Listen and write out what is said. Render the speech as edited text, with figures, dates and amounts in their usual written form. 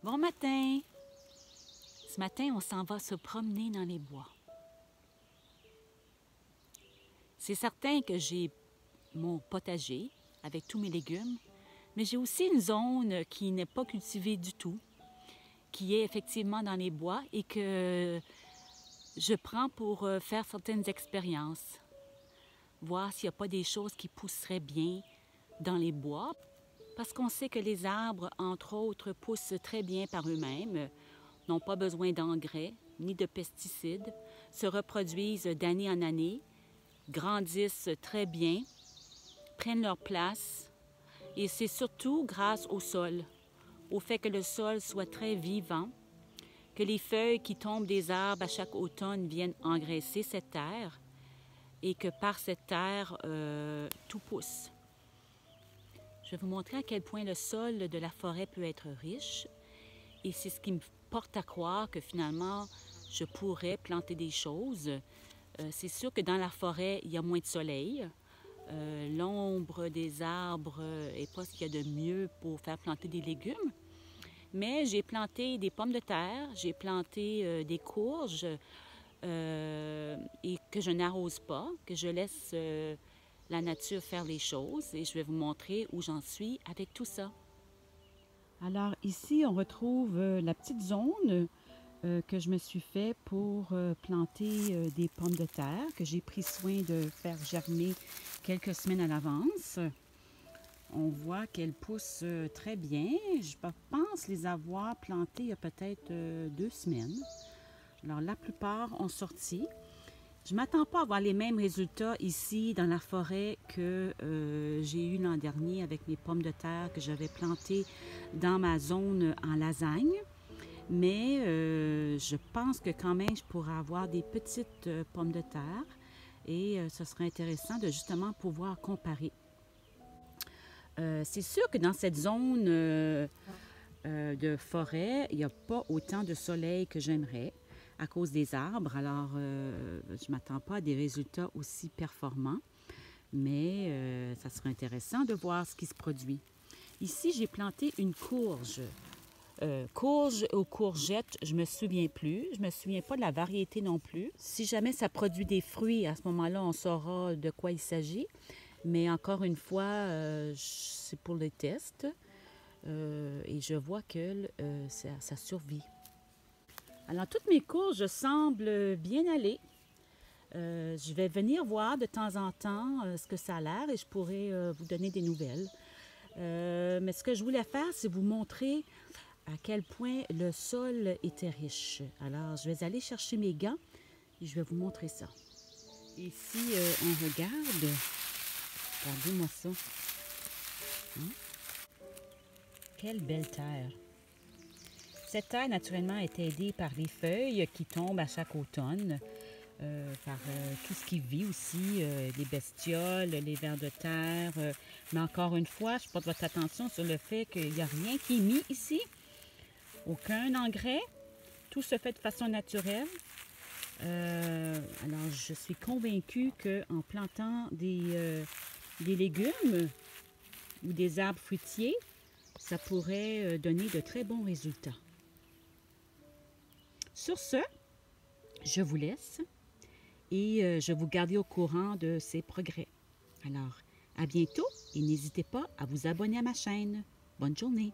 Bon matin! Ce matin, on s'en va se promener dans les bois. C'est certain que j'ai mon potager avec tous mes légumes, mais j'ai aussi une zone qui n'est pas cultivée du tout, qui est effectivement dans les bois et que je prends pour faire certaines expériences, voir s'il n'y a pas des choses qui pousseraient bien dans les bois, parce qu'on sait que les arbres, entre autres, poussent très bien par eux-mêmes, n'ont pas besoin d'engrais ni de pesticides, se reproduisent d'année en année, grandissent très bien, prennent leur place. Et c'est surtout grâce au sol, au fait que le sol soit très vivant, que les feuilles qui tombent des arbres à chaque automne viennent engraisser cette terre et que par cette terre, tout pousse. Je vais vous montrer à quel point le sol de la forêt peut être riche et c'est ce qui me porte à croire que finalement, je pourrais planter des choses. C'est sûr que dans la forêt, il y a moins de soleil. L'ombre des arbres n'est pas ce qu'il y a de mieux pour faire planter des légumes. Mais j'ai planté des pommes de terre, j'ai planté des courges et que je n'arrose pas, que je laisse la nature faire les choses. Et je vais vous montrer où j'en suis avec tout ça. Alors ici, on retrouve la petite zone que je me suis fait pour planter des pommes de terre que j'ai pris soin de faire germer quelques semaines à l'avance. On voit qu'elles poussent très bien. Je pense les avoir plantées il y a peut-être 2 semaines. Alors la plupart ont sorti. Je ne m'attends pas à avoir les mêmes résultats ici dans la forêt que j'ai eu l'an dernier avec mes pommes de terre que j'avais plantées dans ma zone en lasagne. Mais je pense que quand même, je pourrais avoir des petites pommes de terre et ce serait intéressant de justement pouvoir comparer. C'est sûr que dans cette zone de forêt, il n'y a pas autant de soleil que j'aimerais à cause des arbres. Alors, je ne m'attends pas à des résultats aussi performants, mais ça serait intéressant de voir ce qui se produit. Ici, j'ai planté une courge. Courge ou courgette, je ne me souviens plus. Je ne me souviens pas de la variété non plus. Si jamais ça produit des fruits, à ce moment-là, on saura de quoi il s'agit. Mais encore une fois, c'est pour les tests. Et je vois que ça survit. Alors, toutes mes courges semblent bien aller. Je vais venir voir de temps en temps ce que ça a l'air et je pourrai vous donner des nouvelles. Mais ce que je voulais faire, c'est vous montrer à quel point le sol était riche. Alors, je vais aller chercher mes gants et je vais vous montrer ça. Ici, on regarde. Regardez-moi ça. Hein? Quelle belle terre! Cette terre, naturellement, est aidée par les feuilles qui tombent à chaque automne, par tout ce qui vit aussi, les bestioles, les vers de terre. Mais encore une fois, je porte votre attention sur le fait qu'il n'y a rien qui est mis ici. Aucun engrais. Tout se fait de façon naturelle. Alors, je suis convaincue qu'en plantant des légumes ou des arbres fruitiers, ça pourrait donner de très bons résultats. Sur ce, je vous laisse et je vous garde au courant de ces progrès. Alors, à bientôt et n'hésitez pas à vous abonner à ma chaîne. Bonne journée!